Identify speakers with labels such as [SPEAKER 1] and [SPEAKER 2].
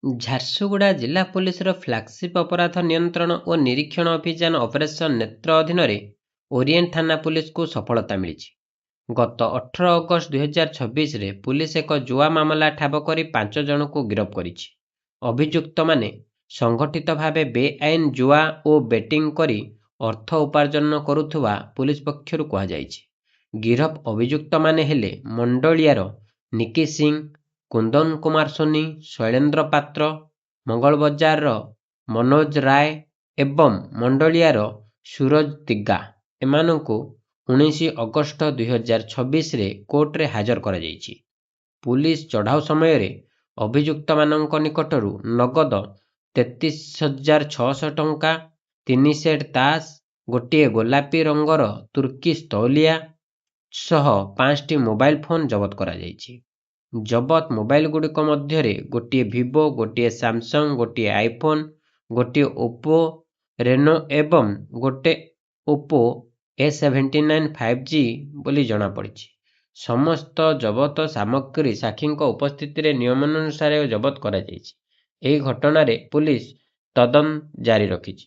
[SPEAKER 1] ଝାରସୁଗୁଡ଼ା ଜିଲ୍ଲା ପୁଲିସର ଫ୍ଲାଗସିପ୍ ଅପରାଧ ନିୟନ୍ତ୍ରଣ ଓ ନିରୀକ୍ଷଣ ଅଭିଯାନ ଅପରେସନ ନେତ୍ର ଅଧୀନରେ ଓରିଏଣ୍ଟ ଥାନା ପୁଲିସକୁ ସଫଳତା ମିଳିଛି। ଗତ 18 ଅଗଷ୍ଟ 2026ରେ ପୁଲିସ ଏକ ଜୁଆ ମାମଲା ଠାବ କରି 5 ଜଣଙ୍କୁ ଗିରଫ କରିଛି। ଅଭିଯୁକ୍ତମାନେ ସଂଗଠିତ ଭାବେ ବେଆଇନ ଜୁଆ ଓ ବେଟିଂ କରି ଅର୍ଥ ଉପାର୍ଜନ କରୁଥିବା ପୁଲିସ ପକ୍ଷରୁ କୁହାଯାଇଛି। ଗିରଫ ଅଭିଯୁକ୍ତମାନେ ହେଲେ ମଣ୍ଡଳିଆର ନିକି ସିଂ, କୁନ୍ଦନ କୁମାର ସୋନି, ଶୈଳେନ୍ଦ୍ର ପାତ୍ର, ମଙ୍ଗଳବଜାରର ମନୋଜ ରାୟ ଏବଂ ମଣ୍ଡଳିଆର ସୁରଜ ଦିଗା। ଏମାନଙ୍କୁ 19 ଅଗଷ୍ଟ 2026ରେ କୋର୍ଟରେ ହାଜର କରାଯାଇଛି। ପୁଲିସ ଚଢ଼ାଉ ସମୟରେ ଅଭିଯୁକ୍ତମାନଙ୍କ ନିକଟରୁ ନଗଦ 33,600 ଟଙ୍କା, 3 ସେଟ୍ ତାସ, ଗୋଟିଏ ଗୋଲାପୀ ରଙ୍ଗର ତୁର୍କିଶ ତଉଲିଆ ସହ 5ଟି ମୋବାଇଲ ଫୋନ ଜବତ କରାଯାଇଛି। ଜବତ ମୋବାଇଲଗୁଡ଼ିକ ମଧ୍ୟରେ ଗୋଟିଏ ଭିଭୋ, ଗୋଟିଏ ସାମସଙ୍ଗ, ଗୋଟିଏ ଆଇଫୋନ, ଗୋଟିଏ ଓପୋ ରେନୋ ଏବଂ ଗୋଟିଏ ଓପୋ A79 5G ବୋଲି ଜଣାପଡ଼ିଛି। ସମସ୍ତ ଜବତ ସାମଗ୍ରୀ ସାକ୍ଷୀଙ୍କ ଉପସ୍ଥିତିରେ ନିୟମାନୁସାରେ ଜବତ କରାଯାଇଛି। ଏହି ଘଟଣାରେ ପୁଲିସ ତଦନ୍ତ ଜାରି ରଖିଛି।